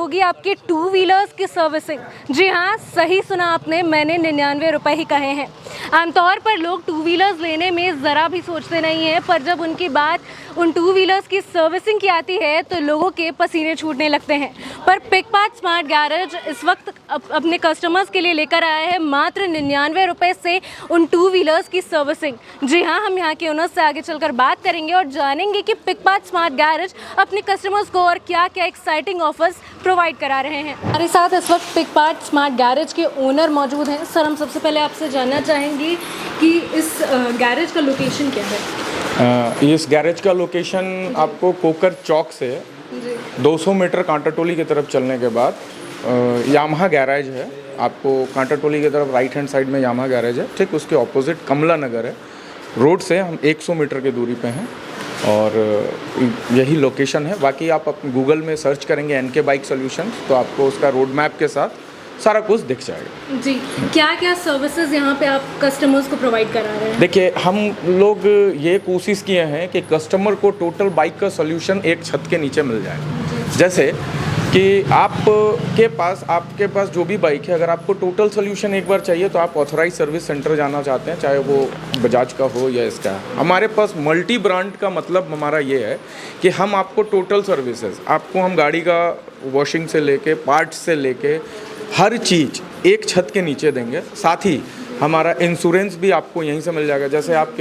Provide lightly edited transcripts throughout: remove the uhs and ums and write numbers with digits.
होगी आपके two wheelers की सर्विसिंग। जी हाँ, सही सुना आपने, मैंने 99 रुपये ही कहे हैं। आमतौर पर लोग टू व्हीलर्स लेने में ज़रा भी सोचते नहीं हैं, पर जब उनकी बात उन टू व्हीलर्स की सर्विसिंग की आती है तो लोगों के पसीने छूटने लगते हैं। पर पिकपार्ट स्मार्ट गैरेज इस वक्त अपने कस्टमर्स के लिए लेकर आया है मात्र 99 रुपये से उन टू व्हीलर्स की सर्विसिंग। जी हाँ, हम यहाँ के ओनर से आगे चलकर बात करेंगे और जानेंगे कि पिकपार्ट स्मार्ट गैरेज अपने कस्टमर्स को और क्या क्या एक्साइटिंग ऑफर्स प्रोवाइड करा रहे हैं। हमारे साथ इस वक्त पिकपार्ट स्मार्ट गैरेज के ओनर मौजूद हैं। सर, हम सबसे पहले आपसे जानना चाहेंगे कि इस गैरेज का लोकेशन क्या है? इस गैरेज का लोकेशन आपको कोकर चौक से 200 मीटर कांटाटोली की तरफ चलने के बाद यामाहा गैरेज है। आपको कांटाटोली की तरफ राइट हैंड साइड में यामाहा गैरेज है, ठीक उसके ऑपोजिट कमला नगर है। रोड से हम 100 मीटर की दूरी पे हैं और यही लोकेशन है। बाकी आप गूगल में सर्च करेंगे NK बाइक सॉल्यूशंस तो आपको उसका रोड मैप के साथ सारा कुछ दिख जाएगा। जी, क्या क्या सर्विसेज यहाँ पे आप कस्टमर्स को प्रोवाइड करा रहे हैं? देखिए, हम लोग ये कोशिश किए हैं कि कस्टमर को टोटल बाइक का सॉल्यूशन एक छत के नीचे मिल जाए। जैसे कि आपके पास जो भी बाइक है, अगर आपको टोटल सॉल्यूशन एक बार चाहिए तो आप ऑथराइज सर्विस सेंटर जाना चाहते हैं, चाहे वो बजाज का हो या इसका। हमारे पास मल्टी ब्रांड का मतलब हमारा ये है कि हम आपको टोटल सर्विसेज, आपको हम गाड़ी का वॉशिंग से लेके पार्ट्स से लेके हर चीज़ एक छत के नीचे देंगे। साथ ही हमारा इंश्योरेंस भी आपको यहीं से मिल जाएगा। जैसे आप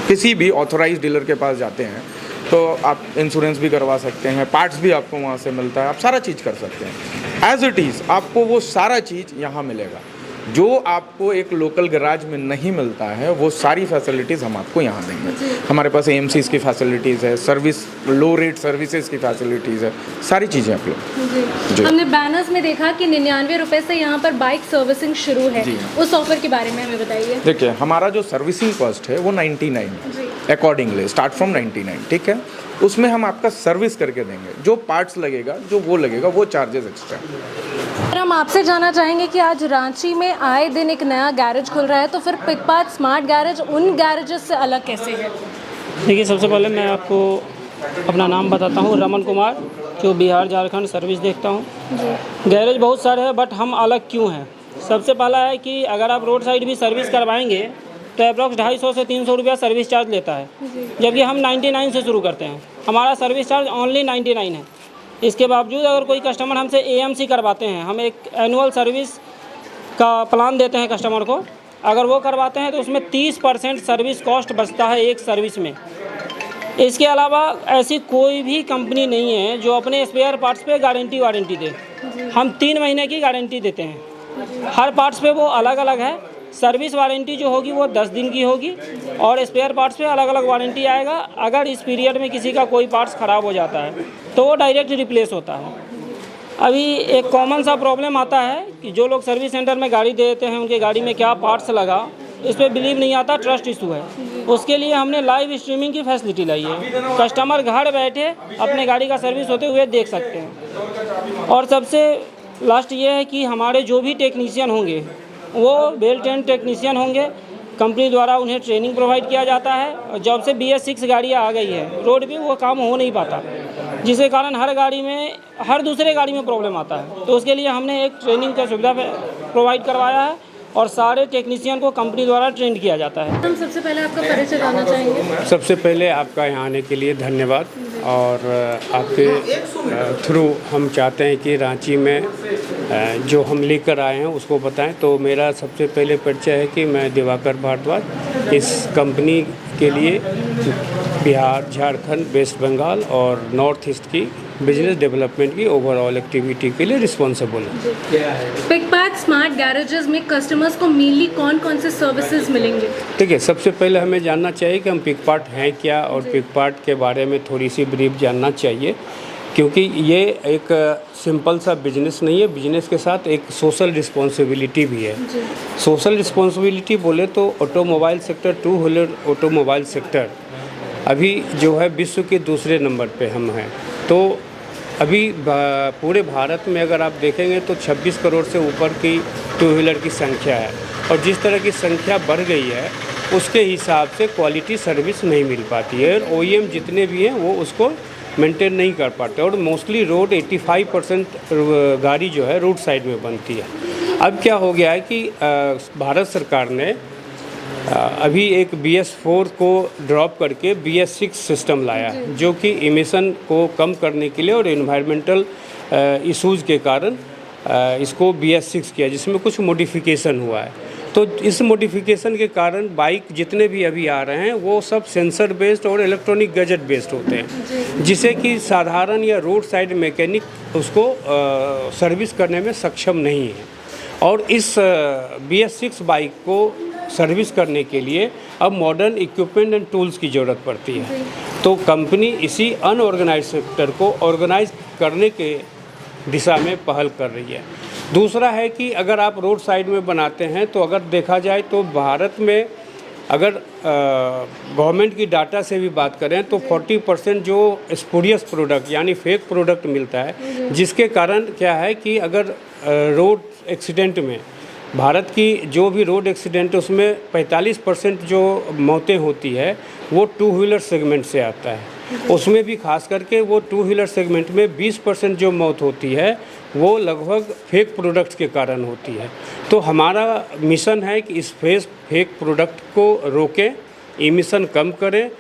किसी भी ऑथराइज डीलर के पास जाते हैं तो आप इंश्योरेंस भी करवा सकते हैं, पार्ट्स भी आपको वहाँ से मिलता है, आप सारा चीज़ कर सकते हैं। एज इट इज़ आपको वो सारा चीज़ यहाँ मिलेगा जो आपको एक लोकल गैराज में नहीं मिलता है। वो सारी फैसिलिटीज़ हम आपको यहाँ देंगे। हमारे पास AMCs की फैसिलिटीज़ है, सर्विस लो रेट सर्विसेज की फैसिलिटीज़ है, सारी चीज़ें आप लोग। हमने बैनर्स में देखा कि 99 रुपये से यहाँ पर बाइक सर्विसिंग शुरू है। उस ऑफर के बारे में हमें बताइए। देखिए, हमारा जो सर्विसिंग कॉस्ट है वो 99 है, अकॉर्डिंगली स्टार्ट फ्रॉम 99, ठीक है। उसमें हम आपका सर्विस करके देंगे, जो पार्ट्स लगेगा वो लगेगा, वो चार्जेस एक्स्ट्रा। हम आपसे जानना चाहेंगे कि आज रांची में आए दिन एक नया गैरेज खुल रहा है, तो फिर पिकपार्ट स्मार्ट गैरेज उन गैरेजेस से अलग कैसे है? देखिए, सबसे पहले मैं आपको अपना नाम बताता हूँ, रमन कुमार, जो बिहार झारखंड सर्विस देखता हूँ। गैरेज बहुत सारे हैं, बट हम अलग क्यों हैं? सबसे पहला है कि अगर आप रोड साइड भी सर्विस करवाएंगे तो अप्रॉक्स 250 से 300 रुपया सर्विस चार्ज लेता है, जबकि हम 99 से शुरू करते हैं। हमारा सर्विस चार्ज ओनली 99 है। इसके बावजूद अगर कोई कस्टमर हमसे AMC करवाते हैं, हम एक एनुअल सर्विस का प्लान देते हैं कस्टमर को, अगर वो करवाते हैं तो उसमें 30% सर्विस कॉस्ट बचता है एक सर्विस में। इसके अलावा ऐसी कोई भी कंपनी नहीं है जो अपने स्पेयर पार्ट्स पे गारंटी वारंटी दे। हम 3 महीने की गारंटी देते हैं। हर पार्ट्स पे वो अलग अलग है। सर्विस वारंटी जो होगी वो 10 दिन की होगी और स्पेयर पार्ट्स पे अलग अलग वारंटी आएगा। अगर इस पीरियड में किसी का कोई पार्ट्स ख़राब हो जाता है तो वो डायरेक्ट रिप्लेस होता है। अभी एक कॉमन सा प्रॉब्लम आता है कि जो लोग सर्विस सेंटर में गाड़ी दे देते हैं, उनकी गाड़ी में क्या पार्ट्स लगा, इस पर बिलीव नहीं आता, ट्रस्ट इशू है। उसके लिए हमने लाइव स्ट्रीमिंग की फैसिलिटी लाई है। कस्टमर घर बैठे अपने गाड़ी का सर्विस होते हुए देख सकते हैं। और सबसे लास्ट ये है कि हमारे जो भी टेक्नीशियन होंगे वो वेल ट्रेंड टेक्नीशियन होंगे। कंपनी द्वारा उन्हें ट्रेनिंग प्रोवाइड किया जाता है। और जब से BS6 गाड़ियाँ आ गई है, रोड पे वो काम हो नहीं पाता, जिसके कारण हर दूसरे गाड़ी में प्रॉब्लम आता है। तो उसके लिए हमने एक ट्रेनिंग का सुविधा प्रोवाइड करवाया है और सारे टेक्नीशियन को कंपनी द्वारा ट्रेन किया जाता है। हम सबसे पहले आपका परिचय जानना चाहेंगे। सबसे पहले आपका यहाँ आने के लिए धन्यवाद। और आपके थ्रू हम चाहते हैं कि रांची में जो हम लेकर आए हैं उसको बताएं। तो मेरा सबसे पहले परिचय है कि मैं दिवाकर भारद्वाज इस कंपनी के लिए बिहार, झारखंड, वेस्ट बंगाल और नॉर्थ ईस्ट की बिजनेस डेवलपमेंट की ओवरऑल एक्टिविटी के लिए रिस्पॉन्सिबल है। पिकपार्ट स्मार्ट गैरेजेस में कस्टमर्स को मेनली कौन कौन से सर्विसेज मिलेंगे? ठीक है, सबसे पहले हमें जानना चाहिए कि हम पिकपार्ट हैं क्या और पिकपार्ट के बारे में थोड़ी सी ब्रीफ जानना चाहिए, क्योंकि ये एक सिंपल सा बिजनेस नहीं है। बिजनेस के साथ एक सोशल रिस्पॉन्सिबिलिटी भी है। सोशल रिस्पॉन्सिबिलिटी बोले तो automobile sector, two wheeler automobile sector अभी जो है विश्व के दूसरे नंबर पे हम हैं। तो अभी पूरे भारत में अगर आप देखेंगे तो 26 करोड़ से ऊपर की टू व्हीलर की संख्या है। और जिस तरह की संख्या बढ़ गई है उसके हिसाब से क्वालिटी सर्विस नहीं मिल पाती है। और OEM जितने भी हैं वो उसको मेंटेन नहीं कर पाते और मोस्टली रोड 85% गाड़ी जो है रोड साइड में बनती है। अब क्या हो गया है कि भारत सरकार ने अभी एक BS4 को ड्रॉप करके BS6 सिस्टम लाया जो कि इमिशन को कम करने के लिए और एनवायरमेंटल इश्यूज़ के कारण इसको BS6 किया, जिसमें कुछ मॉडिफिकेशन हुआ है। तो इस मॉडिफिकेशन के कारण बाइक जितने भी अभी आ रहे हैं वो सब सेंसर बेस्ड और इलेक्ट्रॉनिक गैजेट बेस्ड होते हैं, जिसे कि साधारण या रोड साइड मैकेनिक उसको सर्विस करने में सक्षम नहीं है। और इस BS6 बाइक को सर्विस करने के लिए अब मॉडर्न इक्विपमेंट एंड टूल्स की ज़रूरत पड़ती है। तो कंपनी इसी अनऑर्गेनाइज सेक्टर को ऑर्गेनाइज करने के दिशा में पहल कर रही है। दूसरा है कि अगर आप रोड साइड में बनाते हैं तो अगर देखा जाए तो भारत में अगर गवर्नमेंट की डाटा से भी बात करें तो 40% जो स्पूरियस प्रोडक्ट यानी फेक प्रोडक्ट मिलता है, जिसके कारण क्या है कि अगर रोड एक्सीडेंट में भारत की जो भी रोड एक्सीडेंट है उसमें 45% जो मौतें होती है वो टू व्हीलर सेगमेंट से आता है। उसमें भी खास करके वो टू व्हीलर सेगमेंट में 20% जो मौत होती है वो लगभग फेक प्रोडक्ट्स के कारण होती है। तो हमारा मिशन है कि इस फेक प्रोडक्ट को रोकें, इमिशन कम करें,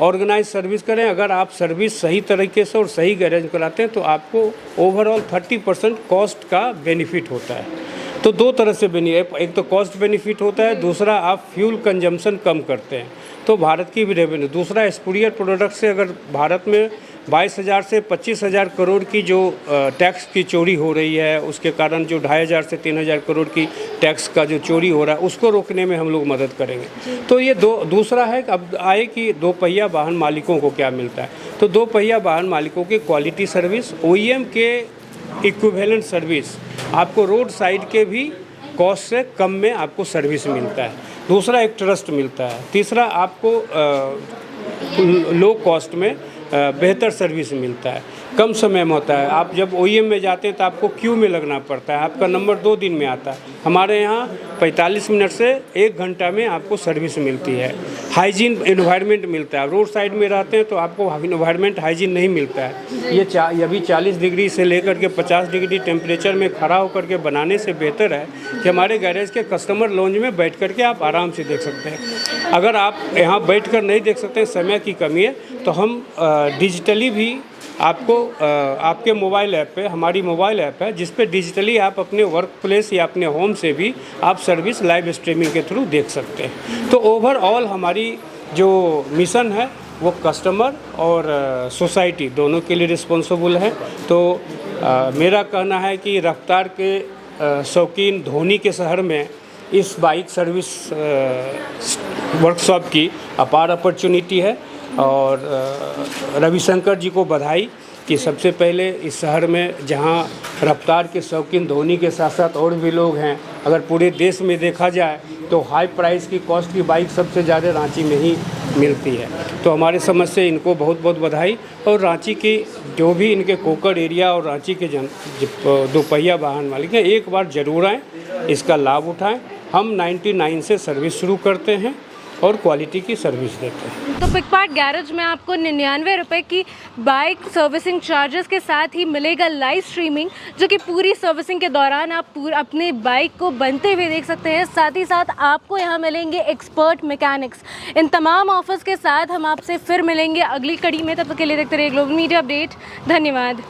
ऑर्गेनाइज सर्विस करें। अगर आप सर्विस सही तरीके से और सही गैरेज कराते हैं तो आपको ओवरऑल 30% कॉस्ट का बेनिफिट होता है। तो दो तरह से एक तो कॉस्ट बेनिफिट होता है, दूसरा आप फ्यूल कंजम्पशन कम करते हैं तो भारत की भी रेवेन्यू। दूसरा स्पूरियर प्रोडक्ट से अगर भारत में 22,000 से 25,000 करोड़ की जो टैक्स की चोरी हो रही है, उसके कारण जो 2,500 से 3,000 करोड़ की टैक्स का जो चोरी हो रहा है उसको रोकने में हम लोग मदद करेंगे। तो ये दूसरा है कि अब आए कि दो पहिया वाहन मालिकों को क्या मिलता है। तो दो पहिया वाहन मालिकों की क्वालिटी सर्विस, OEM के इक्विवेलेंट सर्विस आपको रोड साइड के भी कॉस्ट से कम में आपको सर्विस मिलता है। दूसरा एक ट्रस्ट मिलता है। तीसरा आपको लो कॉस्ट में बेहतर सर्विस मिलता है, कम समय में होता है। आप जब OEM में जाते हैं तो आपको क्यू में लगना पड़ता है, आपका नंबर 2 दिन में आता है। हमारे यहाँ 45 मिनट से 1 घंटा में आपको सर्विस मिलती है। हाइजीन एनवायरनमेंट मिलता है। रोड साइड में रहते हैं तो आपको एनवायरनमेंट हाइजीन नहीं मिलता है। ये अभी 40 डिग्री से लेकर के 50 डिग्री टेम्परेचर में खड़ा होकर के बनाने से बेहतर है कि हमारे गैरेज के कस्टमर लॉन्ज में बैठ कर के आप आराम से देख सकते हैं। अगर आप यहाँ बैठ कर नहीं देख सकते, समय की कमी है, तो हम डिजिटली भी आपको आपके मोबाइल ऐप पे, हमारी मोबाइल ऐप है जिस पे डिजिटली आप अपने वर्क प्लेस या अपने होम से भी आप सर्विस लाइव स्ट्रीमिंग के थ्रू देख सकते हैं। तो ओवरऑल हमारी जो मिशन है वो कस्टमर और सोसाइटी दोनों के लिए रिस्पॉन्सिबल है। तो मेरा कहना है कि रफ्तार के शौकीन धोनी के शहर में इस बाइक सर्विस वर्कशॉप की अपार अपॉर्चुनिटी है। और रविशंकर जी को बधाई कि सबसे पहले इस शहर में जहां रफ्तार के शौकीन धोनी के साथ साथ और भी लोग हैं, अगर पूरे देश में देखा जाए तो हाई प्राइस की कॉस्ट की बाइक सबसे ज़्यादा रांची में ही मिलती है। तो हमारे समझ से इनको बहुत बहुत बधाई। और रांची की जो भी इनके कोकर एरिया और रांची के दो पहिया वाहन मालिक हैं, एक बार ज़रूर आएँ, इसका लाभ उठाएं। हम 99 से सर्विस शुरू करते हैं और क्वालिटी की सर्विस देते हैं। तो पिकपार्ट गैरेज में आपको 99 रुपये की बाइक सर्विसिंग चार्जेस के साथ ही मिलेगा लाइव स्ट्रीमिंग, जो कि पूरी सर्विसिंग के दौरान आप अपने बाइक को बनते हुए देख सकते हैं। साथ ही साथ आपको यहाँ मिलेंगे एक्सपर्ट मैकेनिक्स। इन तमाम ऑफर्स के साथ हम आपसे फिर मिलेंगे अगली कड़ी में। तब तक के लिए देखते रहिए ग्लोबल मीडिया अपडेट। धन्यवाद।